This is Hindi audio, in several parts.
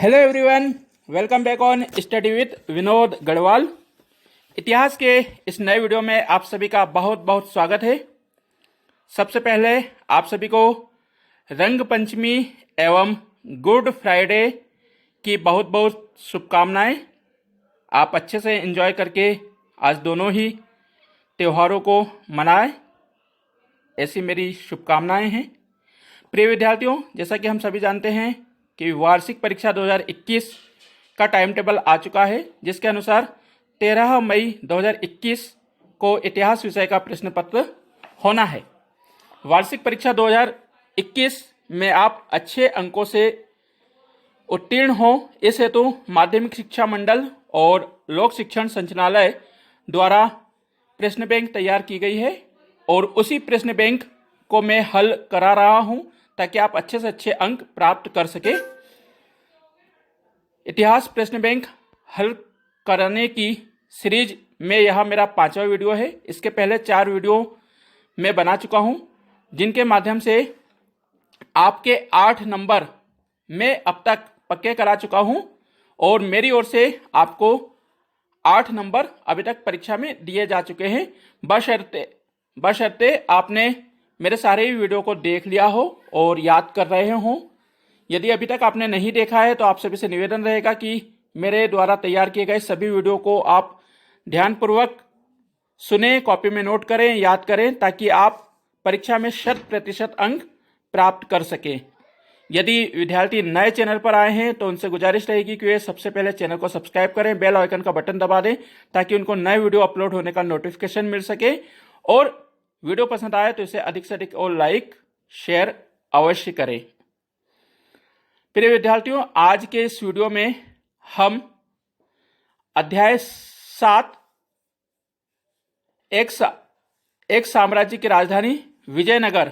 Hello everyone, welcome back on study with Vinod Garhwal. इतिहास के इस नए वीडियो में आप सभी का बहुत बहुत स्वागत है। सबसे पहले आप सभी को रंग पंचमी एवं गुड फ्राइडे की बहुत बहुत शुभकामनाएं। आप अच्छे से एंजॉय करके आज दोनों ही त्योहारों को मनाएं, ऐसी मेरी शुभकामनाएं हैं। प्रिय विद्यार्थियों, जैसा कि हम सभी जानते हैं कि वार्षिक परीक्षा 2021 का टाइम टेबल आ चुका है, जिसके अनुसार 13 मई 2021 को इतिहास विषय का प्रश्न पत्र होना है। वार्षिक परीक्षा 2021 में आप अच्छे अंकों से उत्तीर्ण हो, इस हेतु माध्यमिक शिक्षा मंडल और लोक शिक्षण संचालय द्वारा प्रश्न बैंक तैयार की गई है और उसी प्रश्न बैंक को मैं हल करा रहा हूं ताकि आप अच्छे से अच्छे अंक प्राप्त कर सके। इतिहास प्रश्न बैंक हल कराने की सीरीज में यह मेरा 5वां वीडियो है। इसके पहले 4 वीडियो मैं बना चुका हूं, जिनके माध्यम से आपके 8 नंबर मैं अब तक पक्के करा चुका हूं और मेरी ओर से आपको 8 नंबर अभी तक परीक्षा में दिए जा चुके हैं, बशर्ते आपने मेरे सारे ही वीडियो को देख लिया हो और याद कर रहे हो। यदि अभी तक आपने नहीं देखा है तो आप सभी से निवेदन रहेगा कि मेरे द्वारा तैयार किए गए सभी वीडियो को आप ध्यानपूर्वक सुने, कॉपी में नोट करें, याद करें, ताकि आप परीक्षा में 100% अंक प्राप्त कर सकें। यदि विद्यार्थी नए चैनल पर आए हैं तो उनसे गुजारिश रहेगी कि वे सबसे पहले चैनल को सब्सक्राइब करें, बेल आइकन का बटन दबा दें ताकि उनको नए वीडियो अपलोड होने का नोटिफिकेशन मिल सके। और वीडियो पसंद आए तो इसे अधिक से अधिक और लाइक शेयर अवश्य करें। प्रिय विद्यार्थियों, आज के इस वीडियो में हम अध्याय 7 एक साम्राज्य की राजधानी विजयनगर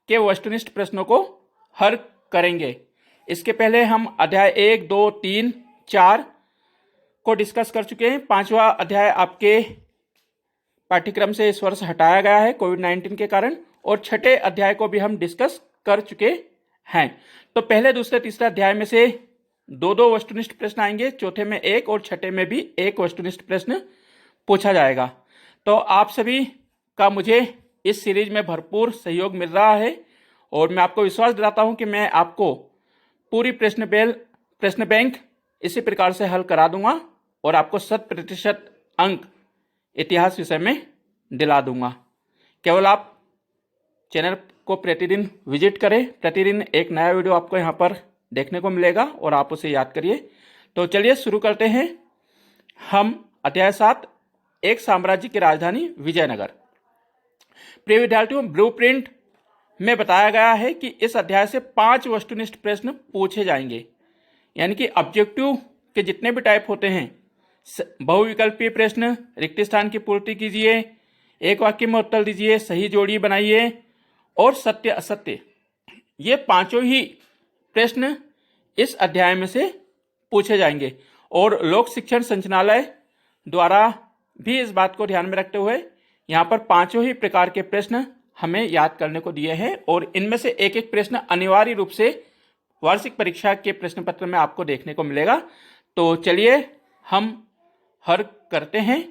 के वस्तुनिष्ठ प्रश्नों को हल करेंगे। इसके पहले हम अध्याय 1, 2, 3, 4 को डिस्कस कर चुके हैं। 5वां अध्याय आपके पाठ्यक्रम से इस वर्ष हटाया गया है कोविड-19 के कारण, और 6ठे अध्याय को भी हम डिस्कस कर चुके हैं। तो पहले, दूसरे, तीसरे अध्याय में से 2-2 वस्तुनिष्ठ प्रश्न आएंगे, चौथे में 1 और छठे में भी 1 वस्तुनिष्ठ प्रश्न पूछा जाएगा। तो आप सभी का मुझे इस सीरीज में भरपूर सहयोग मिल रहा है और मैं आपको विश्वास दिलाता हूं कि मैं आपको पूरी प्रश्न बैंक इसी प्रकार से हल करा दूंगा और आपको 100% अंक इतिहास विषय में दिला दूंगा। केवल आप चैनल को प्रतिदिन विजिट करें, प्रतिदिन एक नया वीडियो आपको यहाँ पर देखने को मिलेगा और आप उसे याद करिए। तो चलिए शुरू करते हैं। हम अध्याय 7 एक साम्राज्य की राजधानी विजयनगर। प्रिय विद्यार्थियों, ब्लूप्रिंट में बताया गया है कि इस अध्याय से 5 वस्तुनिष्ठ प्रश्न पूछे जाएंगे, यानी कि ऑब्जेक्टिव के जितने भी टाइप होते हैं, बहुविकल्पीय प्रश्न, रिक्त स्थान की पूर्ति कीजिए, एक वाक्य में उत्तर दीजिए, सही जोड़ी बनाइए और सत्य असत्य, ये 5 ही प्रश्न इस अध्याय में से पूछे जाएंगे। और लोक शिक्षण संचालय द्वारा भी इस बात को ध्यान में रखते हुए यहाँ पर 5 ही प्रकार के प्रश्न हमें याद करने को दिए हैं और इनमें से एक एक प्रश्न अनिवार्य रूप से वार्षिक परीक्षा के प्रश्न पत्र में आपको देखने को मिलेगा। तो चलिए हम हल करते हैं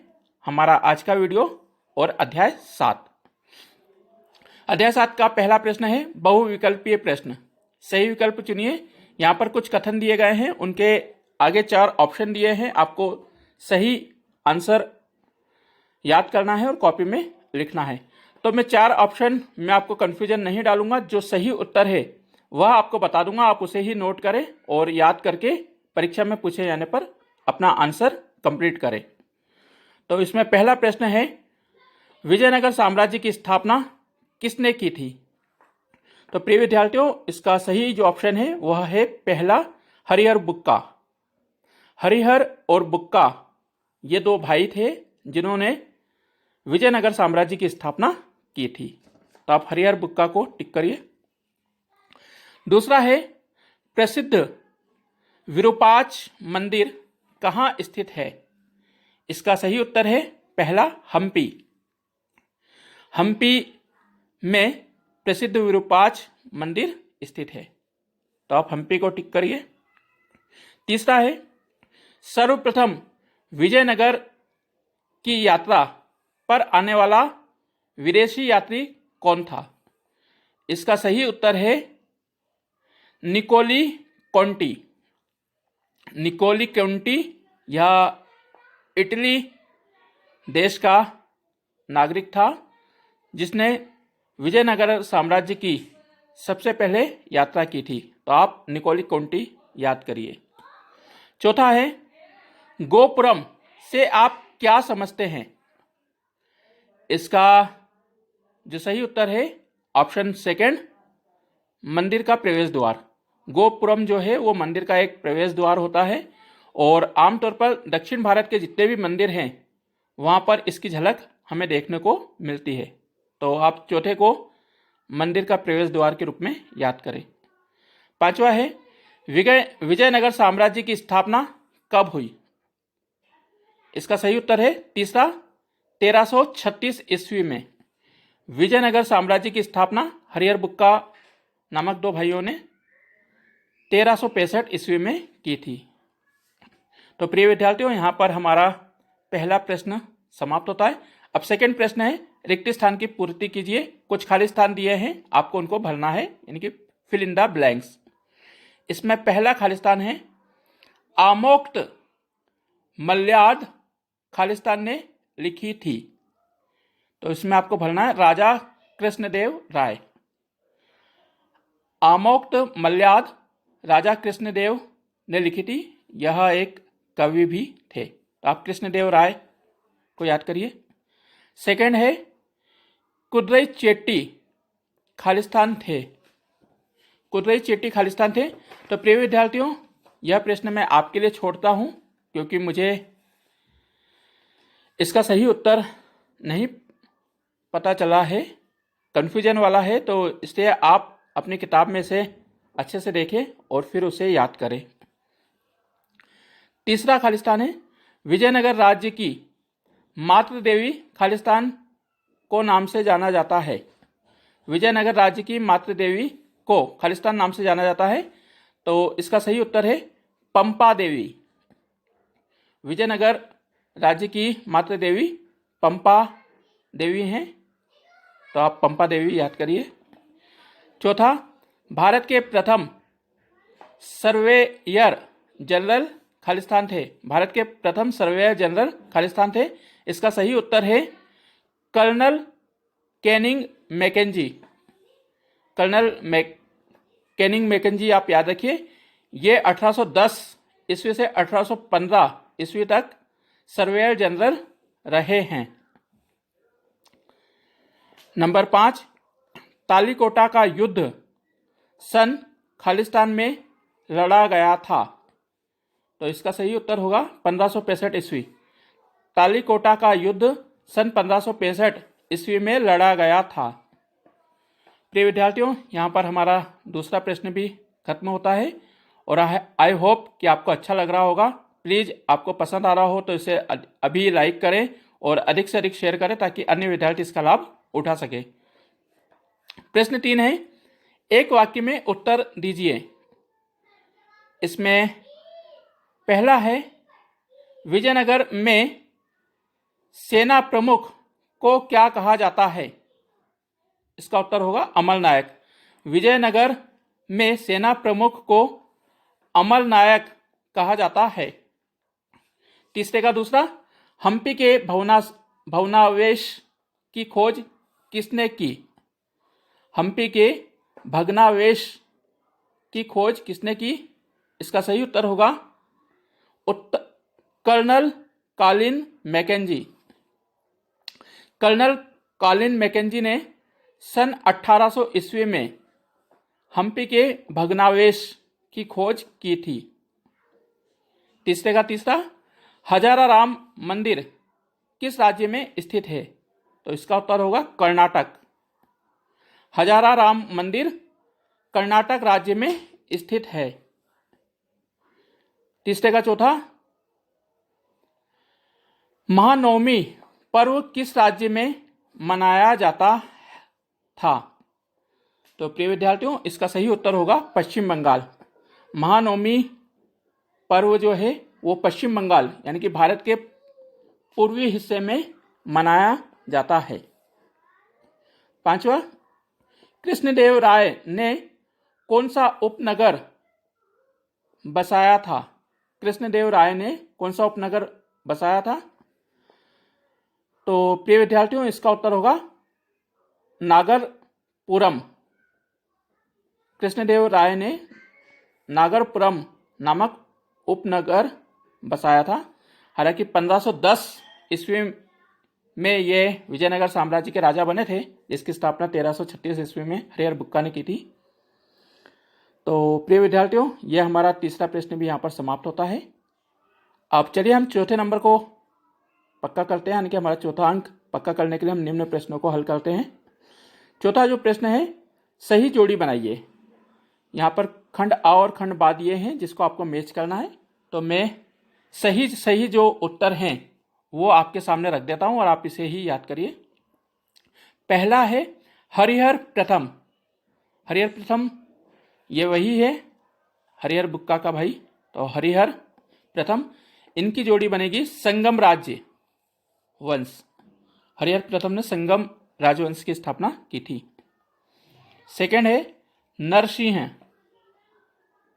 हमारा आज का वीडियो और अध्याय 7। अध्याय 7 का पहला प्रश्न है बहुविकल्पीय प्रश्न। सही विकल्प चुनिए। यहाँ पर कुछ कथन दिए गए हैं, उनके आगे 4 ऑप्शन दिए हैं, आपको सही आंसर याद करना है और कॉपी में लिखना है। तो मैं 4 ऑप्शन में आपको कंफ्यूजन नहीं डालूंगा, जो सही उत्तर है वह आपको बता दूंगा, आप उसे ही नोट करें और याद करके परीक्षा में पूछे जाने पर अपना आंसर कंप्लीट करें। तो इसमें पहला प्रश्न है, विजयनगर साम्राज्य की स्थापना किसने की थी? तो प्रिय विद्यार्थियों, इसका सही जो ऑप्शन है वह है पहला, हरिहर बुक्का। हरिहर और बुक्का ये 2 भाई थे जिन्होंने विजयनगर साम्राज्य की स्थापना की थी। तो आप हरिहर बुक्का को टिक करिए। दूसरा है, प्रसिद्ध विरूपाक्ष मंदिर कहां स्थित है? इसका सही उत्तर है पहला, हम्पी। हम्पी में प्रसिद्ध विरूपाक्ष मंदिर स्थित है। तो आप हम्पी को टिक करिए। तीसरा है सर्वप्रथम विजयनगर की यात्रा पर आने वाला विदेशी यात्री कौन था? इसका सही उत्तर है निकोली कोंटी। निकोली कोंटी यह इटली देश का नागरिक था जिसने विजयनगर साम्राज्य की सबसे पहले यात्रा की थी। तो आप निकोली कोंटी याद करिए। चौथा है गोपुरम से आप क्या समझते हैं? इसका जो सही उत्तर है ऑप्शन सेकंड, मंदिर का प्रवेश द्वार। गोपुरम जो है वो मंदिर का एक प्रवेश द्वार होता है और आमतौर पर दक्षिण भारत के जितने भी मंदिर हैं वहाँ पर इसकी झलक हमें देखने को मिलती है। तो आप चौथे को मंदिर का प्रवेश द्वार के रूप में याद करें। पांचवा है विजयनगर साम्राज्य की स्थापना कब हुई? इसका सही उत्तर है तीसरा 1336 ईस्वी में। विजयनगर साम्राज्य की स्थापना हरिहर बुक्का नामक दो भाइयों ने 1365 ईस्वी में की थी। तो प्रिय विद्यार्थियों, यहाँ पर हमारा पहला प्रश्न समाप्त होता है। अब सेकंड प्रश्न है रिक्त स्थान की पूर्ति कीजिए। कुछ खाली स्थान दिए हैं, आपको उनको भरना है, यानी कि फिल इन द ब्लैंक्स। इसमें पहला खाली स्थान है आमोक्त मल्याद खालिस्तान ने लिखी थी। तो इसमें आपको भरना है राजा कृष्णदेव राय। आमोक्त मल्याद राजा कृष्णदेव ने लिखी थी, यह एक कवि भी थे। तो आप कृष्णदेव राय को याद करिए। सेकंड है कुदरई चेट्टी खालिस्तान थे। कुदरई चेट्टी खालिस्तान थे। तो प्रिय विद्यार्थियों, यह प्रश्न मैं आपके लिए छोड़ता हूं क्योंकि मुझे इसका सही उत्तर नहीं पता चला है, कन्फ्यूजन वाला है। तो इसलिए आप अपनी किताब में से अच्छे से देखें और फिर उसे याद करें। तीसरा खालिस्तान है विजयनगर राज्य की मातृ देवी खालिस्तान को नाम से जाना जाता है। विजयनगर राज्य की मातृ देवी को खालिस्तान नाम से जाना जाता है। तो इसका सही उत्तर है पंपा देवी। विजयनगर राज्य की मातृ देवी पंपा देवी हैं। तो आप पंपा देवी याद करिए। चौथा भारत के प्रथम सर्वेयर जनरल खालिस्तान थे। भारत के प्रथम सर्वेयर जनरल खालिस्तान थे। इसका सही उत्तर है Colonel Canning Mackenzie. Canning Mackenzie आप याद रखिए। ये 1810 ईस्वी से 1815 ईस्वी तक सर्वेयर जनरल रहे हैं। नंबर 5 तालीकोटा का युद्ध सन खालिस्तान में लड़ा गया था। तो इसका सही उत्तर होगा 1565 ईस्वी। तालीकोटा का युद्ध सन 1565 ईस्वी में लड़ा गया था। प्रिय विद्यार्थियों, यहाँ पर हमारा दूसरा प्रश्न भी खत्म होता है और आई होप कि आपको अच्छा लग रहा होगा। प्लीज़ आपको पसंद आ रहा हो तो इसे अभी लाइक करें और अधिक से अधिक शेयर करें ताकि अन्य विद्यार्थी इसका लाभ उठा सके। प्रश्न 3 है एक वाक्य में उत्तर दीजिए। इसमें पहला है विजयनगर में सेना प्रमुख को क्या कहा जाता है? इसका उत्तर होगा अमल नायक। विजयनगर में सेना प्रमुख को अमल नायक कहा जाता है। तीसरे का दूसरा हम्पी के भग्नावशेष की खोज किसने की? हम्पी के भग्नावशेष की खोज किसने की? इसका सही उत्तर होगा Colonel Colin Mackenzie. Colonel Colin Mackenzie ने सन 1800 ईस्वी में हम्पी के भग्नावशेष की खोज की थी। तीसरे का तीसरा हजारा राम मंदिर किस राज्य में स्थित है? तो इसका उत्तर होगा कर्नाटक। हजारा राम मंदिर कर्नाटक राज्य में स्थित है। तीसरे का चौथा महानवमी पर्व किस राज्य में मनाया जाता था? तो प्रिय विद्यार्थियों, इसका सही उत्तर होगा पश्चिम बंगाल। महानवमी पर्व जो है वो पश्चिम बंगाल यानी कि भारत के पूर्वी हिस्से में मनाया जाता है। पांचवा, कृष्णदेव राय ने कौन सा उपनगर बसाया था? कृष्णदेव राय ने कौन सा उपनगर बसाया था? तो प्रिय विद्यार्थियों, इसका उत्तर होगा नागरपुरम। कृष्णदेव राय ने नागरपुरम नामक उपनगर बसाया था। हालांकि 1510 ईस्वी में ये विजयनगर साम्राज्य के राजा बने थे, जिसकी स्थापना 1336 ईस्वी में हरिहर बुक्का ने की थी। तो प्रिय विद्यार्थियों, यह हमारा तीसरा प्रश्न भी यहाँ पर समाप्त होता है। अब चलिए हम चौथे नंबर को पक्का करते हैं, यानी कि हमारा चौथा अंक पक्का करने के लिए हम निम्न प्रश्नों को हल करते हैं। चौथा जो प्रश्न है, सही जोड़ी बनाइए। यहाँ पर खंड आ और खंड बा दिए हैं, जिसको आपको मैच करना है। तो मैं सही जो उत्तर हैं वो आपके सामने रख देता हूं और आप इसे ही याद करिए। पहला है हरिहर प्रथम। हरिहर प्रथम ये वही है, हरिहर बुक्का का भाई। तो हरिहर प्रथम, इनकी जोड़ी बनेगी संगम राज्य वंश। हरिहर प्रथम ने संगम राजवंश की स्थापना की थी। सेकंड है नरसिंह।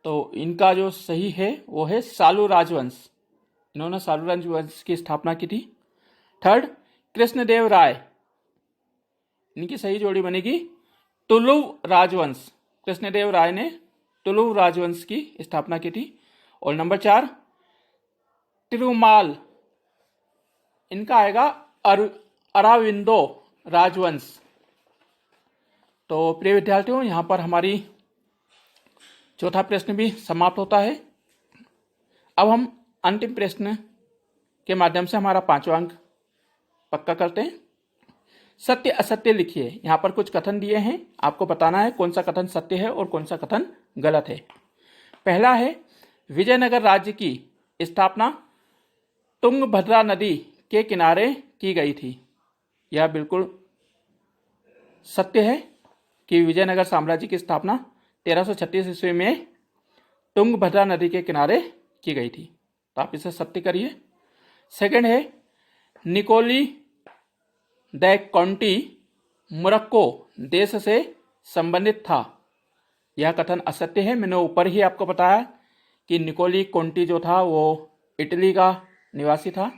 तो इनका जो सही है वो है सालू राजवंश। इन्होंने सालू राजवंश की स्थापना की थी। थर्ड, कृष्णदेव राय। इनकी सही जोड़ी बनेगी तुलुव राजवंश। कृष्णदेव राय ने तुलुव राजवंश की स्थापना की थी। और नंबर 4, तिरुमाल। इनका आएगा अराविंदो राजवंश। तो प्रिय विद्यार्थियों, यहां पर हमारी चौथा प्रश्न भी समाप्त होता है। अब हम अंतिम प्रश्न के माध्यम से हमारा 5वां अंक पक्का करते हैं। सत्य असत्य लिखिए। यहाँ पर कुछ कथन दिए हैं, आपको बताना है कौन सा कथन सत्य है और कौन सा कथन गलत है। पहला है विजयनगर राज्य की स्थापना तुंगभद्रा नदी के किनारे की गई थी। यह बिल्कुल सत्य है कि विजयनगर साम्राज्य की स्थापना 1336 ईस्वी में तुंगभद्रा नदी के किनारे की गई थी। तो आप इसे सत्य करिए। सेकंड है निकोली द कॉन्टी मोरक्को देश से संबंधित था। यह कथन असत्य है। मैंने ऊपर ही आपको बताया कि निकोली कॉन्टी जो था वो इटली का निवासी था।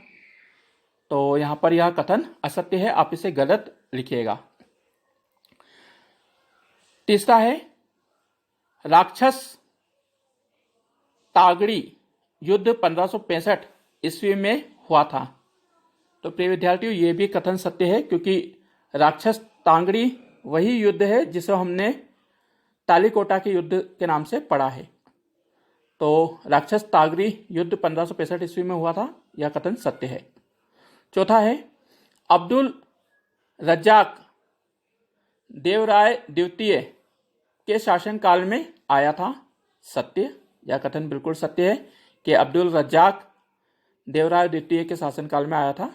तो यहां पर यह कथन असत्य है, आप इसे गलत लिखिएगा। तीसरा है राक्षस तागड़ी युद्ध 1565 ईस्वी में हुआ था। तो प्रिय विद्यार्थियों, ये भी कथन सत्य है, क्योंकि राक्षस तांगड़ी वही युद्ध है जिसे हमने तालीकोटा के युद्ध के नाम से पढ़ा है। तो राक्षस तागड़ी युद्ध 1565 ईस्वी में हुआ था, यह कथन सत्य है। चौथा है अब्दुल रज्जाक देवराय द्वितीय के शासनकाल में आया था। सत्य, यह कथन बिल्कुल सत्य है कि अब्दुल रज्जाक देवराय द्वितीय के शासनकाल में आया था।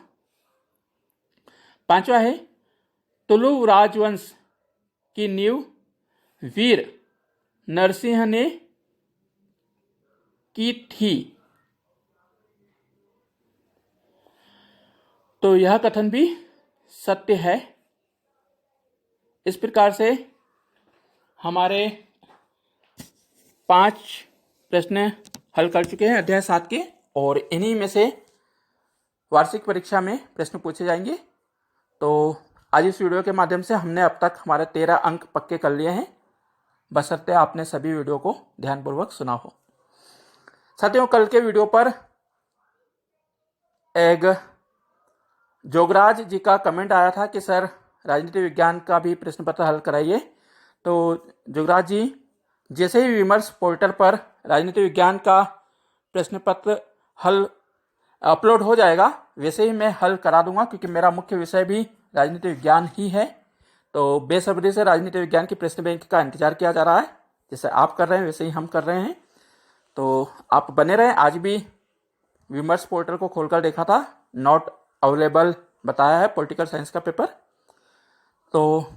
पांचवा है तुलुव राजवंश की नींव वीर नरसिंह ने की थी। तो यह कथन भी सत्य है। इस प्रकार से हमारे 5 प्रश्न हल कर चुके हैं अध्याय 7 के, और इन्हीं में से वार्षिक परीक्षा में प्रश्न पूछे जाएंगे। तो आज इस वीडियो के माध्यम से हमने अब तक हमारे 13 अंक पक्के कर लिए हैं, बशर्ते आपने सभी वीडियो को ध्यानपूर्वक सुना हो। साथियों, कल के वीडियो पर एक जोगराज जी का कमेंट आया था कि सर राजनीति विज्ञान का भी प्रश्न पत्र हल कराइए। तो जोगराज जी, जैसे ही विमर्श पोर्टल पर राजनीति विज्ञान का प्रश्न पत्र हल अपलोड हो जाएगा, वैसे ही मैं हल करा दूंगा, क्योंकि मेरा मुख्य विषय भी राजनीति विज्ञान ही है। तो बेसब्री से राजनीति विज्ञान की प्रश्न बैंक का इंतजार किया जा रहा है। जैसे आप कर रहे हैं वैसे ही हम कर रहे हैं। तो आप बने रहें। आज भी विमर्श पोर्टल को खोलकर देखा था, नॉट अवेलेबल बताया है पॉलिटिकल साइंस का पेपर। तो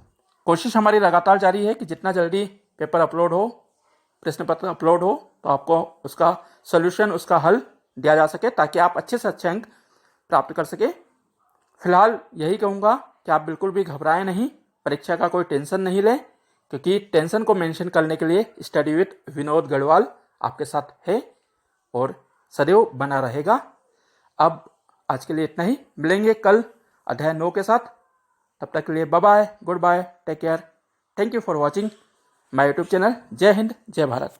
कोशिश हमारी लगातार जारी है कि जितना जल्दी पेपर अपलोड हो प्रश्न पत्र अपलोड हो तो आपको उसका सोल्यूशन, उसका हल दिया जा सके ताकि आप अच्छे से अच्छे अंक प्राप्त कर सके। फिलहाल यही कहूँगा कि आप बिल्कुल भी घबराएं नहीं, परीक्षा का कोई टेंशन नहीं लें, क्योंकि टेंशन को मेंशन करने के लिए स्टडी विद विनोद गढ़वाल आपके साथ है और सदैव बना रहेगा। अब आज के लिए इतना ही, मिलेंगे कल अध्याय 9 के साथ। तब तक के लिए bye bye, good bye, take care, thank you for watching my YouTube channel. जय हिंद, जय भारत।